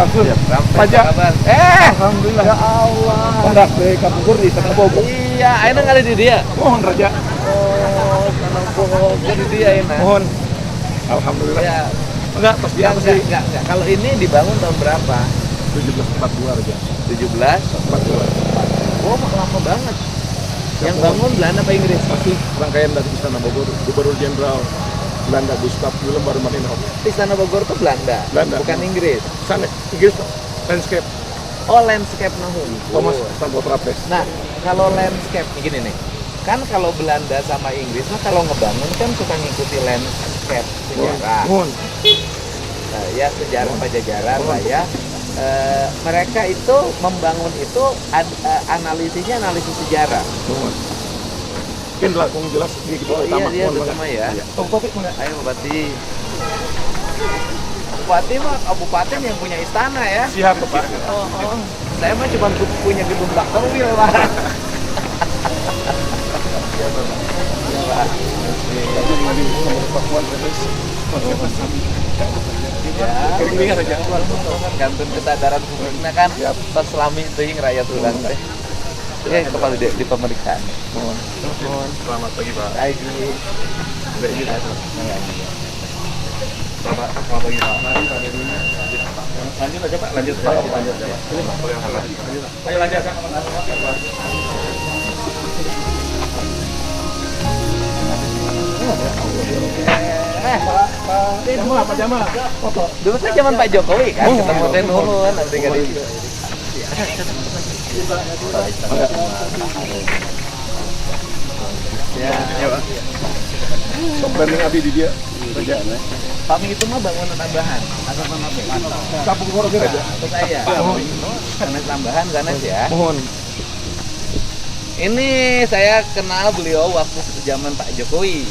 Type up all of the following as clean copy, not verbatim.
Langsung. Pajak. Alhamdulillah. Ya Allah. Hendak di Kapukur di Tanah Bogor. Iya, ayeuna ngali di dia. Mohon Raja. Oh, Tanah Bogor di dia ayeuna. Mohon. Alhamdulillah. Ya, Enggak, pasti apa sih? enggak. Kalau ini dibangun tahun berapa? 1742 Raja. 17. 42. Oh, lama banget. Yang bangun Belanda apa Inggris? Masih rangkaian dari Istana Bogor, Gubernur Jenderal Belanda Gustav Willem baru Maninhoff. Istana Bogor itu Belanda, bukan Inggris. Sana Inggris landscape Oh, landscape nahun. Thomas Stanford Raffles. Nah, kalau landscape gini nih. Kan kalau Belanda sama Inggris mah kalau ngebangun kan suka ngikuti landscape sejarah. Mohon. Nah, ya sejarah Pajajaran lah ya. Mereka itu membangun itu analisisnya analisis sejarah. Mohon. Mungkin langsung jelas di Oh iya, dia terutama ya. Oh, Bupati mana? Ayo Bupati. Bupati mah kabupaten yang punya istana ya. Siap, Pak. Oh. Saya mah cuma punya gedung Dr. Will, Pak. Ya, Pak. Ya, gantung kesadaran publiknya kan pas selami teuing rakyat urang teh. Ya, kepala di pemeriksaan. Mohon. Selamat pagi, Pak. Pagi. Selamat pagi, Pak. Lanjut aja, Pak. Lanjut. Ini Pak, boleh lanjut. Ayo lanjut, Kak. Pak Jamal. Foto. Dulu teh zaman Pak Jokowi kan ketemu teh nuhun nanti kan itu. Ya, Pak. Branding abdi di dia. Kerjaan. kami itu mah bangunan tambahan atau penambahan. Kampung Korok aja. Terus saya. Karena tambahan karena ya. Mohon. Ini saya kenal beliau waktu zaman Pak Jokowi.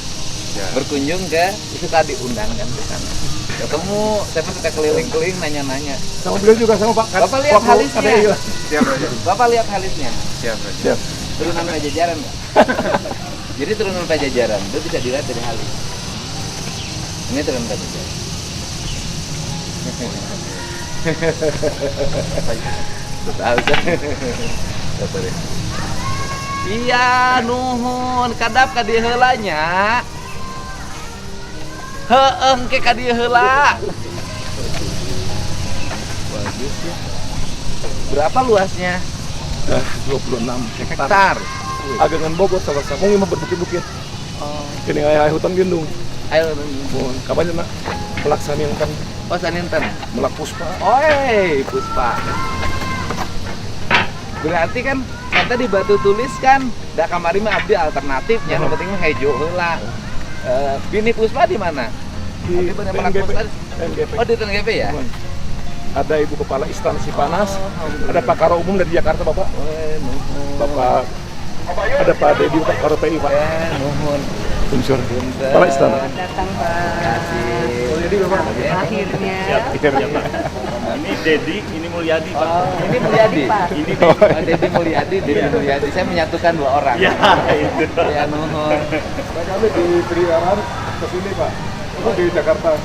Berkunjung ke itu tadi undangan ke sana. Ketemu, saya pun suka keliling-keliling nanya-nanya. Sama beliau juga sama Pak. Bapak lihat halisnya. Siap, Raja. Bapak lihat halisnya. Siap, Raja. Siap. Turunan Pajajaran nggak? Jadi turunan Pajajaran itu bisa dilihat dari halis. Ini turunan Pajajaran. Tahu saya. Iya, nuhun kadap ka dieu heula nya. Heeh engke ka dieu heula. Bagus ya. Berapa luasnya? 26 Hektar. Agangan Bogor sama-sama mau berbukit-bukit. Oh, Kini aya hutan lindung. ayo. Mohon kapan nak melaksanakan Oh, saninten. melak puspa. Oi, Puspa. Berarti kan kata di batu tulis kan da kamari mah abdi alternatifnya, yang penting mah hejo heula. Bini Puspa di mana? Di Abdi bener melak TNGP. Puspa. TNGP. Oh, di TNGP ya? Mohon. Ada Ibu Kepala Istana Cipanas, Alhamdulillah. ada Pak Karo Umum dari Jakarta Bapak. Nuhun. Bapak ada Pak Dedi Pak Karo PI Pak. Nuhun. Unsur Punten. Kepala Istana. Datang Pak. Kasih. Jadi Bapak. Akhirnya. Akhirnya Pak. Ini Dedi, ini Mulyadi, Pak. Oh, ini Mulyadi. Ini Oh, Dedi Mulyadi, Dedi Mulyadi. Saya menyatukan dua orang. ya itu. Ya, nuhun. Pak kami di Triaran ke sini Pak. Itu di Jakarta.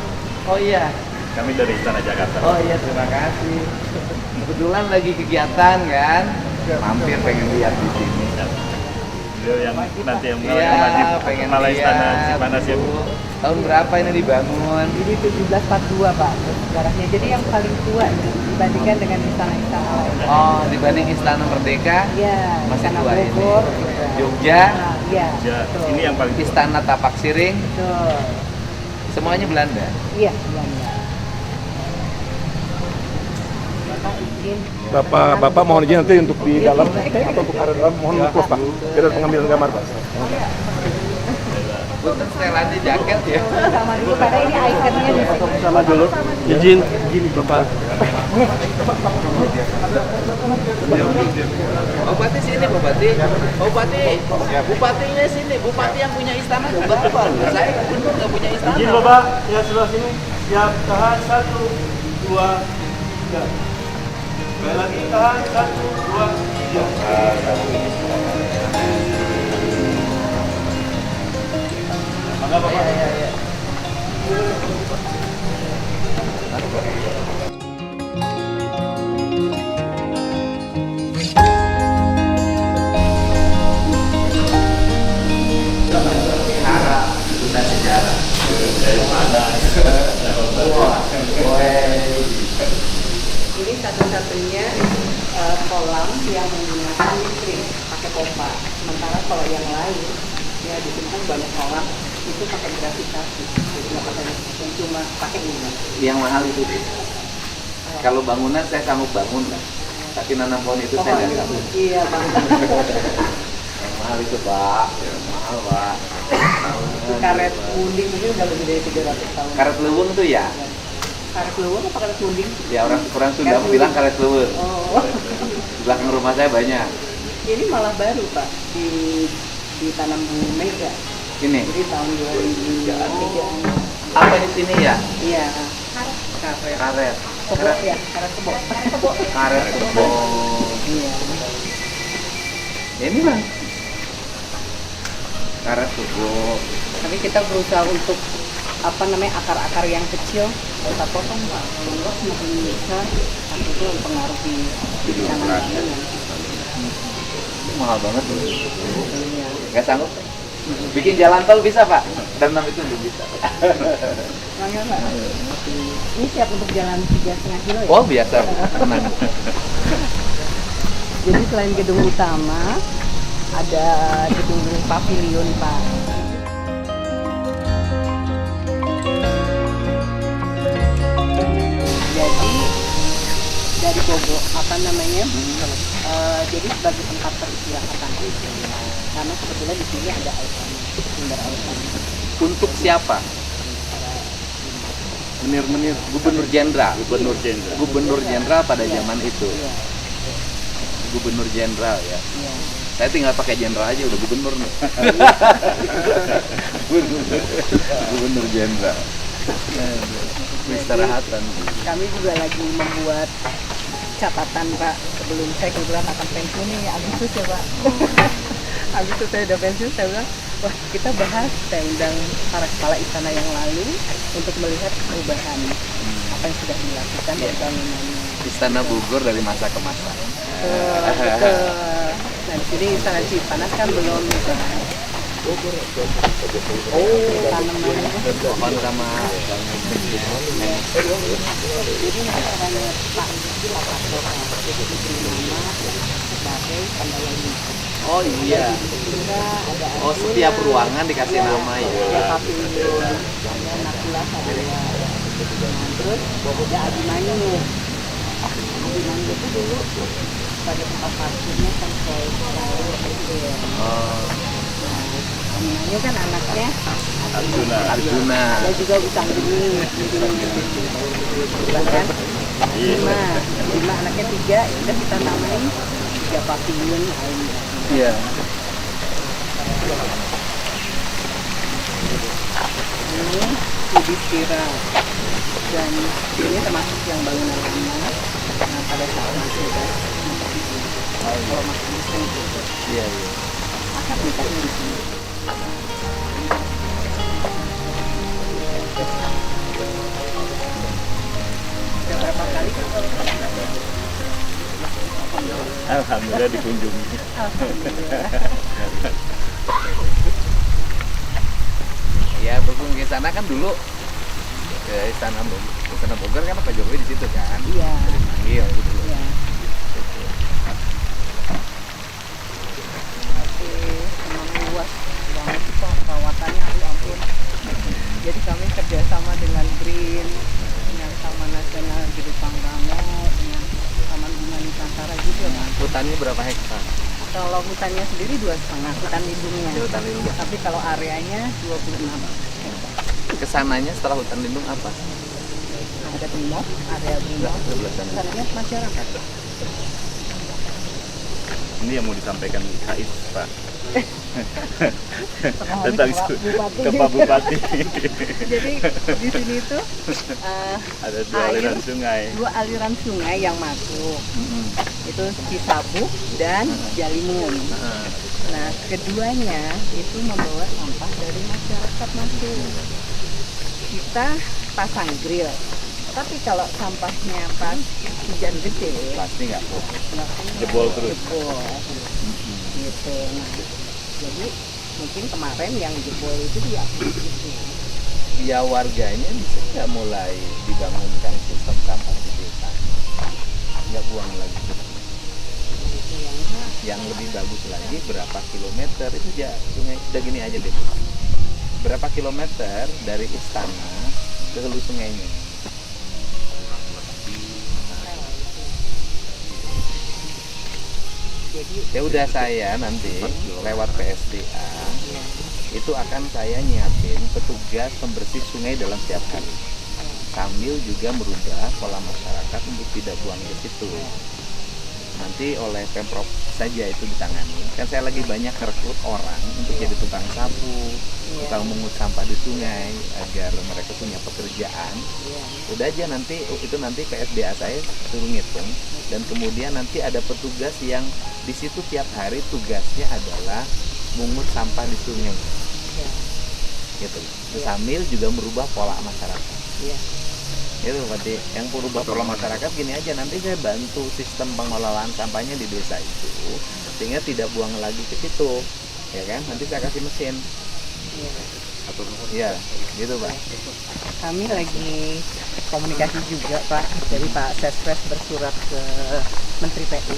Oh iya. Kami dari Istana Jakarta. Oh iya, terima kasih. Kebetulan lagi kegiatan kan, mampir pengen lihat di sini. Beliau yang nanti yang Iya, pengen kepala Istana lihat. Cipanas ya, Bu. Tahun berapa ini dibangun? Ini 1742 Pak sejarahnya. Jadi yang paling tua dibandingkan dengan istana-istana lain. Oh, dibanding Istana Merdeka, Iya, masih Istana tua ini. Bogor. Jogja, Nah, iya. Ya, betul. ini yang paling Istana Tapak Siring, Betul. semuanya Belanda. Iya, Belanda. Bapak izin. Bapak mohon izin nanti untuk di dalam atau untuk area dalam mohon close Pak. Biar pengambilan gambar Pak. Punten setelannya jaket ya. Sama dulu karena ini ikonnya di sini. Sama dulu. Izin Bapak. Bupati sini, Bupati. Bupatinya sini. Bupati yang punya istana juga Bapak. Saya gubernur nggak punya istana. Izin Bapak, ya sebelah sini. Siap, tahan 1, 2, 3. Sekali lagi tahan 1, 2, 3. Mangga Bapak. Iya. sistemnya kolam yang menggunakan listrik pakai pompa. Sementara kalau yang lain ya di sini kan banyak kolam itu pakai gravitasi, jadi nggak pakai listrik, cuma pakai ini. Yang mahal itu. Kalau bangunan saya sanggup bangun lah. Tapi nanam pohon itu saya nggak sanggup. Iya bang. Yang mahal itu Pak. Mahal Pak. Itu karet kuning mungkin udah lebih dari 300 tahun. Karet leweng tuh ya? Karet leweng apa karet kuning? Ya orang Sunda bilang karet leweng. Oh. Di belakang rumah saya banyak. Ini malah baru Pak ditanam Bu Mega. Ini. Jadi tahun 2003. Apa di sini ya? Iya. Karet. Karet. Kebo ya, karet kebo. Karet kebo. Iya. Ya, ini bang. Karet kebo. Tapi kita berusaha untuk apa namanya akar-akar yang kecil kita potong Pak. Kalau semakin besar, tapi itu mempengaruhi tanaman. Mahal banget tuh. Iya. Gak sanggup. Bikin jalan tol bisa Pak? Tanam itu belum bisa. Mangga Pak. Ini siap untuk jalan 3,5 kilo ya? Oh biasa, tenang. Jadi selain gedung utama, ada gedung pavilion Pak. Jadi dari Bogor apa namanya? Jadi sebagai tempat peristirahatan itu. Karena kebetulan di sini ada air panas, sumber air panas. Untuk siapa? Menir-menir Gubernur Jenderal. Gubernur Jenderal Pada zaman itu. Iya, Gubernur Jenderal ya. iya. Saya tinggal pakai jenderal aja udah gubernur nih. Gubernur Jenderal. Istirahatan. Kami juga lagi membuat catatan Pak sebelum saya kebetulan akan pensiun nih Agustus ya Pak. Agustus saya udah pensiun, saya bilang wah kita bahas, saya undang para kepala istana yang lalu untuk melihat perubahan apa yang sudah dilakukan dari bangunannya. Istana Bogor dari masa ke masa. Betul. Nah di sini istana Cipanas kan belum tanaman Pohon sama jadi masalahnya Pak diberi nama sebagai pendayanya. Oh iya. Sehingga ada Oh setiap ruangan dikasih nama ya. ada pavilion, ada Nakula Satria. Nah, terus ada Abimanyu. Abimanyu itu dulu pada tempat parkirnya kan saya presiden. Oh, Abimanyu kan anaknya Arjuna. ada juga Utang Geni. Bahkan lima anaknya 3, ya udah kita namain 3 pavilion. Iya. Ini Yudhistira dan ini termasuk yang bangunan lama. Nah pada saat masih kalau masih muslim itu Iya, iya. akad nikahnya di sini. Udah berapa kali kan kalau Alhamdulillah dikunjungi. alhamdulillah. Ya berhubung ke sana kan dulu ke Istana Bogor kan Pak Jokowi di situ kan. Iya. Jadi manggil gitu. Iya. Oke, memang luas banget sih Pak perawatannya, ya ampun. Jadi kami kerjasama dengan Green, dengan Taman Nasional Gili Pangrango, dengan Taman Bunga Nusantara juga Pak. Hutannya berapa hektar? Kalau hutannya sendiri 2,5 hutan lindungnya. Di hutan lindung. Tapi kalau areanya 26 hektar. Kesananya setelah hutan lindung apa? Ada brimob, area brimob. Sebelah sana. Kesannya masyarakat. Ini yang mau disampaikan Hais Pak Tengah tentang hari Bupati. ke Pak Bupati. Jadi di sini tuh Ada 2 air, aliran sungai. 2 aliran sungai yang masuk. Mm-mm. Itu Cisabuk dan Jalimun. Nah, keduanya itu membawa sampah dari masyarakat masuk. Kita pasang grill. Tapi kalau sampahnya pas hujan gede, Pasti nggak kok. nggak Jebol terus. Jebol. Gitu. Nah, jadi mungkin kemarin yang jebol itu dia gitu. Ya warganya bisa nggak mulai dibangunkan sistem sampah di desa? nggak buang lagi. Yang lebih bagus lagi berapa kilometer itu ya sungai, udah gini aja deh, berapa kilometer dari istana ke hulu sungainya. Ya udah, saya nanti lewat PSDA itu akan saya nyiapin petugas pembersih sungai dalam setiap hari, sambil juga merubah pola masyarakat untuk tidak buang ke situ. Nanti oleh Pemprov saja itu ditangani. Kan saya lagi banyak rekrut orang untuk jadi tukang sapu, tukang mungut sampah di sungai, agar mereka punya pekerjaan. Udah aja, nanti itu nanti PSDA saya suruh ngitung, dan kemudian nanti ada petugas yang di situ tiap hari tugasnya adalah mungut sampah di sungai. Gitu. Sambil juga merubah pola masyarakat. Itu berarti yang merubah pola masyarakat gini aja, nanti saya bantu sistem pengelolaan sampahnya di desa itu sehingga tidak buang lagi ke situ, ya kan? Nanti saya kasih mesin. Iya, gitu Pak. Kami lagi komunikasi juga Pak, jadi Pak Sespres bersurat ke Menteri PU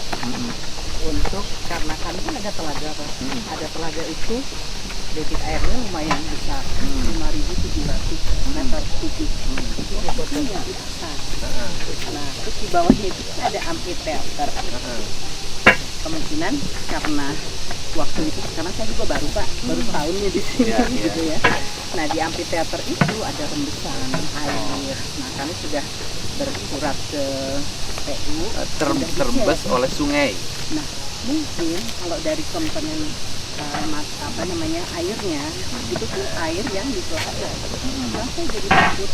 untuk, karena kami kan ada telaga Pak, ada telaga itu debit airnya lumayan besar, 5.700 meter kubik. Itu debitnya besar. Nah, terus di bawahnya itu ada amphitheater. Kemungkinan karena waktu itu, karena saya juga baru Pak, baru tahunnya di sini gitu ya. Nah, di amphitheater itu ada rembesan air. Nah, kami sudah bersurat ke PU. Terbes oleh sungai. Nah, mungkin kalau dari komponen airnya itu pun air yang di telaga. Masa jadi takut.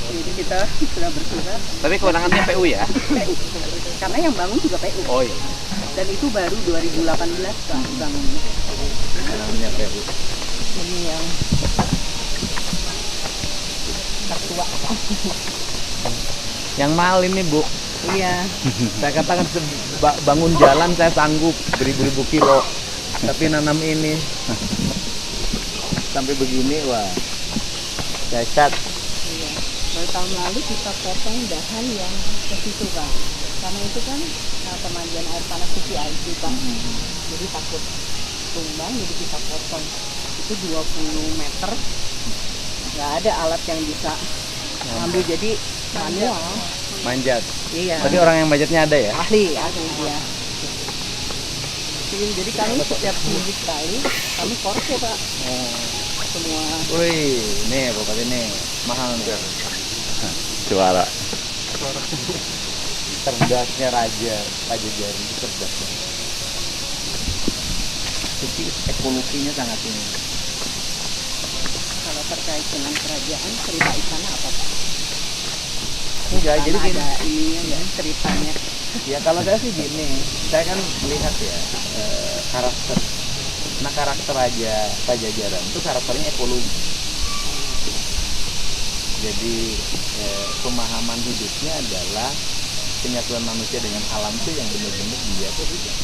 Jadi kita sudah bersurat. Tapi kewenangannya PU ya? PU. Karena yang bangun juga PU. Oh iya. Dan itu baru 2018 Pak bangunnya. Kewenangannya PU. Ini yang tertua. Yang mahal ini Bu. Iya. Saya katakan bangun jalan saya sanggup beribu-ribu kilo, tapi nanam ini sampai begini, wah dahsyat. Iya. Baru tahun lalu kita potong dahan yang ke situ Pak. Karena itu kan pemandian air panas CCID Pak. Jadi takut tumbang, jadi kita potong. Itu 20 meter. Nggak ada alat yang bisa ambil, jadi manual. Manjat. Iya. Tadi orang yang manjatnya ada ya? Ahli dia. Jadi kami setiap minggu sekali kami korse Pak. Semua. Wih, nih Bapak ini mahal nih. Suara. Cerdasnya Raja Jari, cerdasnya. Jadi ekologinya sangat tinggi. Kalau terkait dengan kerajaan, cerita istana apa Pak? Enggak, jadi gini. Ada ininya ya, ceritanya. Ya kalau saya sih gini, saya kan melihat ya karakter. Nah, karakter Raja Pajajaran itu karakternya ekologi. Jadi pemahaman hidupnya adalah penyatuan manusia dengan alam itu yang benar-benar dia tuh tidak.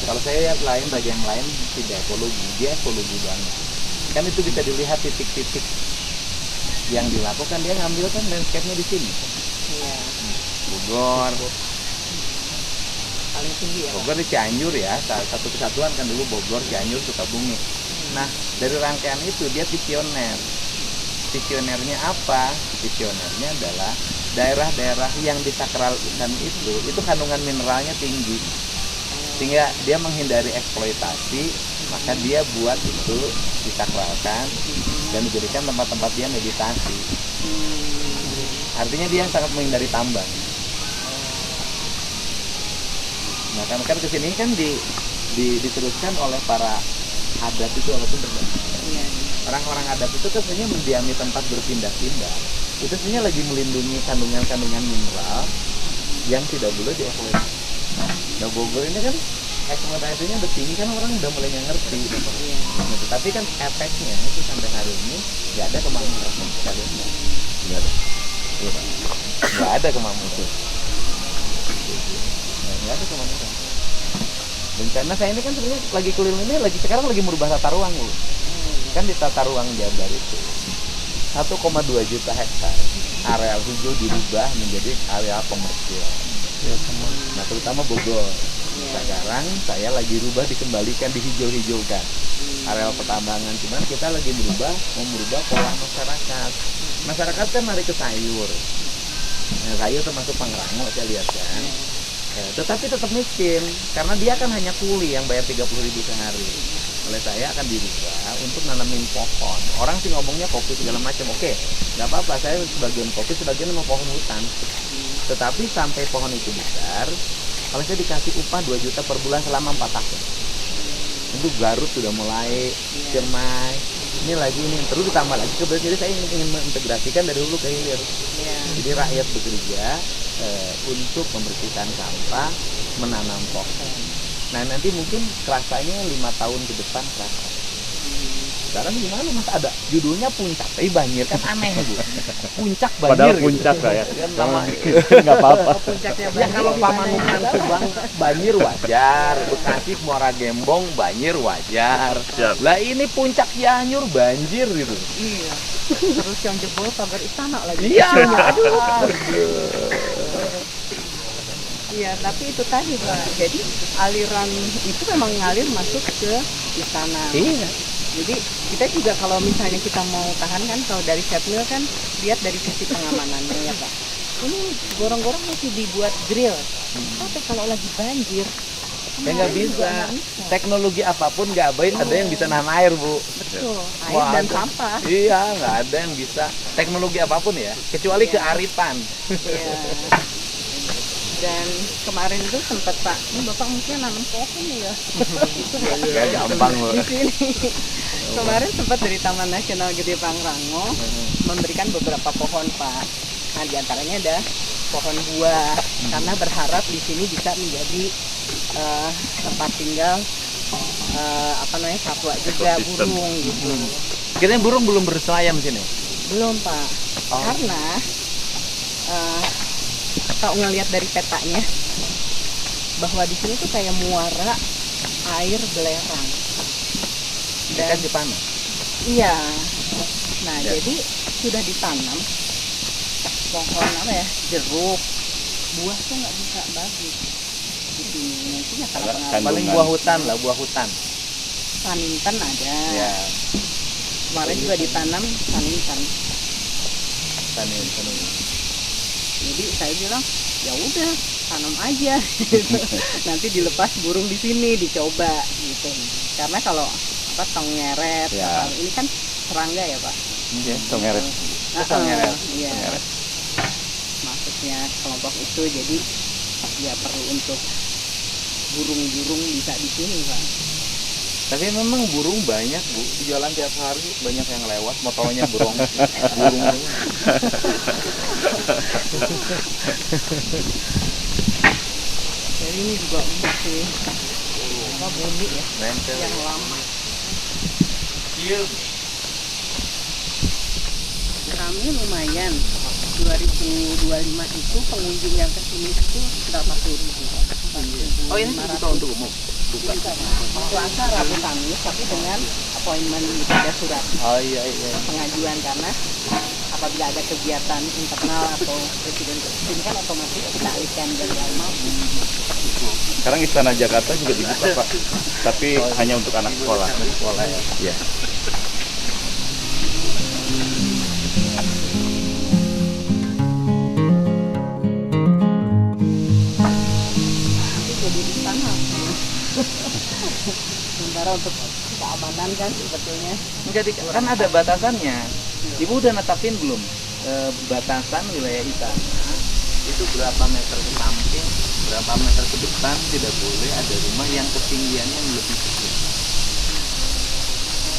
Kalau saya lihat lain, raja yang lain tidak ekologi, dia ekologi banget. Kan itu bisa dilihat titik-titik yang dilakukan, dia ngambil kan landscape-nya di sini. Iya. Bogor, Paling tinggi ya Pak? Bogor di Cianjur ya, satu kesatuan kan dulu Bogor, Cianjur, Sukabumi. Nah, dari rangkaian itu dia visioner. Visionernya apa? Visionernya adalah daerah-daerah yang disakralkan itu kandungan mineralnya tinggi. Sehingga dia menghindari eksploitasi, maka dia buat itu disakralkan dan dijadikan tempat-tempat dia meditasi. Artinya dia sangat menghindari tambang. Nah, kan kesini kan diteruskan oleh para adat itu walaupun berbeda. Orang-orang adat itu kan sebenarnya mendiami tempat berpindah-pindah. Itu sebenarnya lagi melindungi kandungan-kandungan mineral yang tidak boleh dieksploitasi. Nah, Bogor ini kan eksploitasinya udah tinggi kan, orang udah mulai ngerti. Gitu. Tapi kan efeknya itu sampai hari ini nggak ada kemakmuran sekalian. Nggak ada. Nggak ada kemakmuran. Nggak ada kemakmuran. Bencana saya ini kan sebenarnya lagi keliling ini sekarang lagi merubah tata ruang Kan di tata ruang Jabar itu 1,2 juta hektar areal hijau dirubah menjadi area komersial. Nah, terutama Bogor. Sekarang saya lagi rubah dikembalikan dihijau-hijaukan areal pertambangan. Cuman kita lagi mau merubah pola masyarakat. Masyarakat kan lari ke sayur. Nah, sayur termasuk pangrango saya lihat kan. Tetapi tetap miskin karena dia kan hanya kuli yang bayar 30.000 sehari. Oleh saya akan dirubah untuk nanamin pohon. Orang sih ngomongnya kopi segala macam. Oke, nggak apa-apa. Saya sebagian kopi, sebagian mau pohon hutan. Tetapi sampai pohon itu besar, kalau saya dikasih upah 2 juta per bulan selama 4 tahun. Untuk Garut sudah mulai, Ciremai, ini lagi ini terus ditambah lagi kebetulan. Jadi saya ingin mengintegrasikan dari hulu ke hilir. Jadi rakyat bekerja untuk membersihkan sampah, menanam pohon. Nah nanti mungkin kerasanya 5 tahun ke depan kerasa. Sekarang gimana Mas, ada judulnya puncak, tapi banjir kan aneh Bu. Puncak banjir. Padahal gitu. puncak saya. Kan nama Nggak apa-apa. Puncaknya ya kalau Pamanukan Subang banjir wajar, Bekasi Muara Gembong banjir wajar. Siap. Lah ini puncak Cianjur banjir gitu. Iya. Terus yang jebol pagar istana lagi. Iya, aduh. Iya, tapi itu tadi Pak. Jadi aliran itu memang ngalir masuk ke istana. Iya. Jadi kita juga kalau misalnya kita mau tahan kan, kalau dari Setmil kan lihat dari sisi pengamanannya ya Pak. Ini gorong-gorong masih dibuat grill. Tapi kalau lagi banjir, Ya nggak bisa. Teknologi apapun nggak baik, ada yang bisa nahan air Bu. Betul. Air Wah, dan ada. sampah. Iya, nggak ada yang bisa. Teknologi apapun ya, kecuali Iya. kearifan. Iya. Dan kemarin itu sempat Pak, ini Bapak mungkin nanam pohon ya. Ya gampang Bu. Di sini. Kemarin sempat dari Taman Nasional Gede Pangrango memberikan beberapa pohon Pak. Nah diantaranya ada pohon buah karena berharap di sini bisa menjadi tempat tinggal satwa juga burung gitu. Kira burung belum berselayam di sini. Belum Pak, Oh. karena kalau ngelihat dari petanya bahwa di sini tuh kayak muara air belerang. Ya kan dipanas. Iya. Nah, Ya. jadi sudah ditanam pohon jeruk, buah tuh nggak bisa bagus di sini. Nantinya kalau pengaruh Paling buah hutan lah, buah hutan. sanintan ada. Ya, Kemarin juga ditanam sanintan. tanin. Jadi saya bilang ya udah tanam aja gitu. Nanti dilepas burung di sini dicoba gitu. Karena kalau tong ngeret, Ya. ini kan serangga ya Pak. Oke, tongeret. Tong ngeret. Iya. Tongeret. Maksudnya kelompok itu jadi ya perlu untuk burung-burung bisa di sini Pak. Tapi memang burung banyak Bu, di jalan tiap hari banyak yang lewat, motonya burung. Jadi ini juga masih bumi ya Nempel. yang lama. Iya. Kami lumayan 2025 itu pengunjung yang kesini itu sekitar 40.000. Oh ini dibuka untuk umum? Buka. Puasa Rabu Kamis tapi dengan appointment gitu, ada surat Oh iya. pengajuan karena apabila ada kegiatan internal atau presiden kesini kan otomatis kita alihkan jadwal maupun. Sekarang Istana Jakarta juga dibuka Pak, tapi hanya untuk anak sekolah. Sekolah ya. Iya. Nanti jadi di sana. Sementara untuk keamanan kan sebetulnya Jadi kan ada batasannya. Ibu udah netapin belum batasan wilayah istana itu berapa meter ke samping, berapa meter ke depan tidak boleh ada rumah yang ketinggiannya lebih sekian.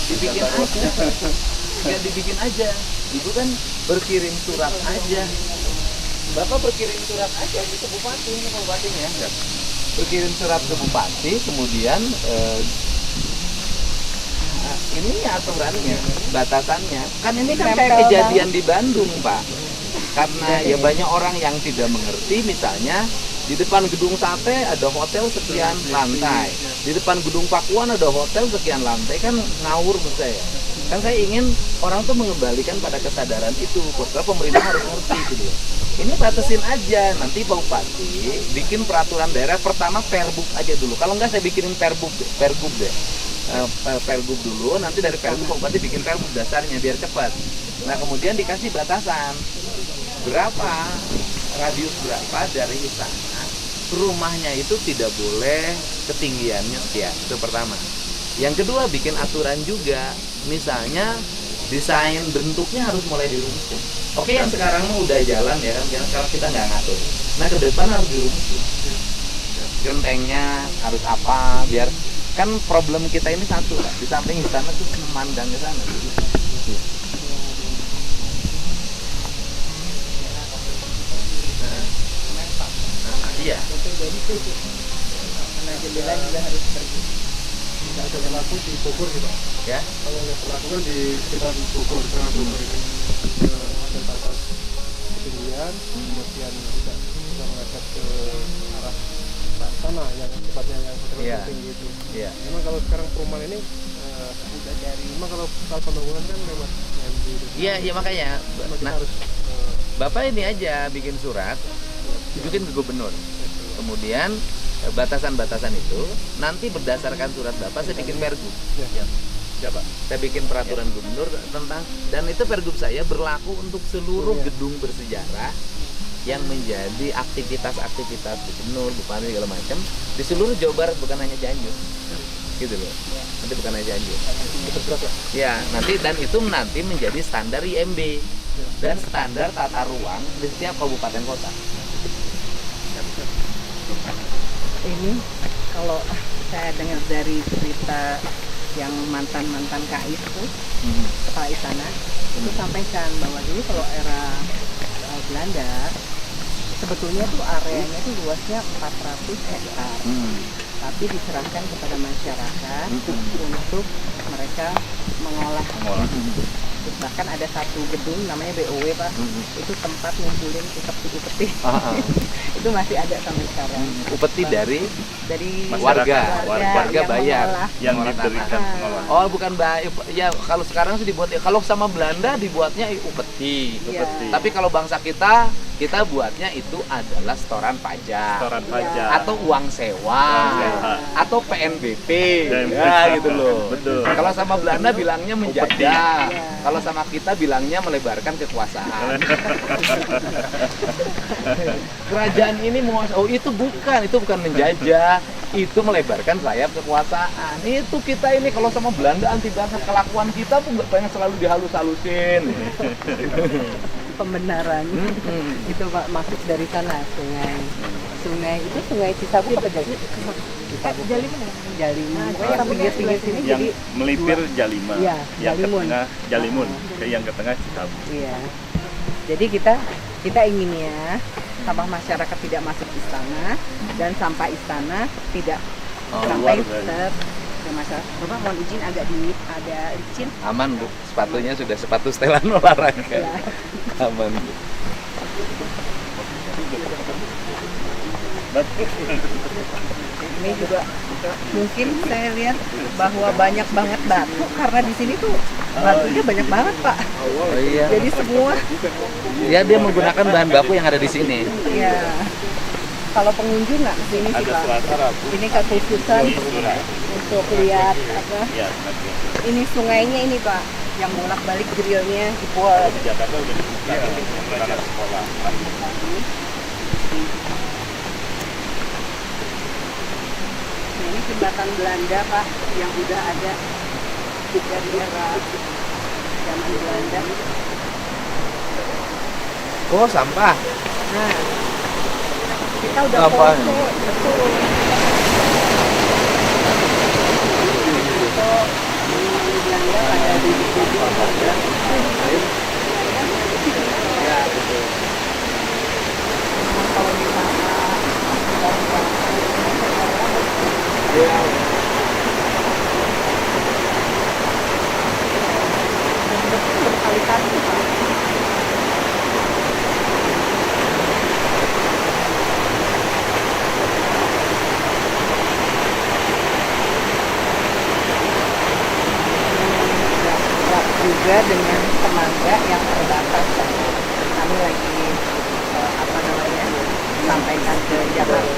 Dibikin aja, ya dibikin aja. Ibu kan berkirim surat aja. Bapak berkirim surat aja ke bupati, ini bupatinya ya. Berkirim surat ke bupati, kemudian ini aturannya, batasannya. Kan ini kan kayak Nempel kejadian di Bandung, Pak. Karena ya banyak orang yang tidak mengerti, misalnya di depan gedung sate ada hotel sekian lantai, di depan gedung Pakuan ada hotel sekian lantai, kan ngawur menurut saya. Kan saya ingin orang tuh mengembalikan pada kesadaran itu, bahwa pemerintah harus ngerti gitu loh. Ini batasin aja, nanti Pak Bupati bikin peraturan daerah pertama Pergub aja dulu. Kalau enggak saya bikinin Pergub deh. Pergub dulu, nanti dari Pergub Pak Bupati bikin Pergub dasarnya biar cepat. Nah kemudian dikasih batasan berapa, radius berapa dari istana, rumahnya itu tidak boleh ketinggiannya sekian. Itu pertama. Yang kedua bikin aturan juga, misalnya desain bentuknya harus mulai dirumuskan. Oke, yang sekarang mah udah jalan ya kan, sekarang kita nggak ngatur. Nah ke depan harus dirumuskan. Gentengnya harus apa, biar kan problem kita ini satu lah. Di samping istana tuh memandang ke sana. Iya. Karena jendela juga harus pergi. Tidak ada berlaku di Bogor gitu. Ya. Kalau yang berlaku kan di sekitar Bogor, sekarang Bogor ini ada batas ketinggian, kemudian tidak bisa menghadap ke arah sana yang tempatnya yang Iya. tinggi itu. Iya. Memang kalau sekarang perumahan ini sudah dari, memang kalau pembangunan kan lewat MD. Iya, iya makanya. Nah, Harus Bapak ini aja bikin surat, tunjukin ke gubernur. Kemudian batasan-batasan itu nanti berdasarkan surat Bapak saya bikin Pergub. ya Pak. Saya bikin peraturan gubernur tentang, dan itu Pergub saya berlaku untuk seluruh gedung bersejarah yang menjadi aktivitas-aktivitas gubernur, bupati segala macam di seluruh Jawa Barat, bukan hanya Cianjur. Gitu loh. Nanti bukan hanya Cianjur. Ya, nanti dan itu nanti menjadi standar IMB dan standar tata ruang di setiap kabupaten kota. Ini kalau saya dengar dari cerita yang mantan KAIS itu, kepala istana itu sampaikan bahwa dulu kalau era Belanda sebetulnya tuh areanya tuh luasnya 400 hektar, tapi diserahkan kepada masyarakat untuk mereka mengolah. Terus bahkan ada satu gedung namanya BOW Pak, itu tempat ngumpulin upeti. Itu masih ada sampai sekarang. Upeti dari warga warga bayar yang mengolah diberikan tanah. pengolahan. Oh bukan bayar ya, kalau sekarang sih dibuat, kalau sama Belanda dibuatnya upeti. Iya. Tapi kalau bangsa kita buatnya itu adalah setoran pajak, atau uang sewa, atau PNBP, ya gitu loh. Betul. Kalau sama Belanda bilangnya menjajah, kalau sama kita bilangnya melebarkan kekuasaan. Kerajaan ini itu bukan menjajah, itu melebarkan sayap kekuasaan. Itu kita ini kalau sama Belanda anti banget, kelakuan kita tuh nggak pengen selalu dihalus-halusin. Pembenaran itu Pak, masuk dari sana sungai itu sungai Cisabu apa Jalimun tapi dia pinggir sini Yang jadi melipir Jalima, Iya, yang ke Jalimun. tengah Jalimun, yang ke tengah Citabu. iya. Jadi kita inginnya sampah masyarakat tidak masuk istana dan sampah istana tidak sampai ke masyarakat. Bapak mohon izin agak ada licin. Aman Bu, sepatunya sudah sepatu setelan olahraga. Ya. Aman Bu. Ini juga mungkin saya lihat bahwa banyak banget batu karena di sini tuh batunya banyak banget Pak. Oh iya. Jadi semua Ya dia menggunakan bahan baku yang ada di sini. ya. Kalau pengunjung nggak kesini sih Pak. Ini kekhususan untuk lihat apa? Ini sungainya ini Pak, yang bolak-balik grillnya dibuat. Di Jakarta udah dibuka anak sekolah. Ini jembatan Belanda Pak, yang udah ada sejak era zaman Belanda. Oh sampah. Nah, kita udah Apa? foto, betul. Foto di Belanda pada duduk-duduk. Ya betul. Kalau misalnya berkali-kali Pak. juga dengan tenaga yang terbatas. Kami lagi apa namanya sampaikan ke Jakarta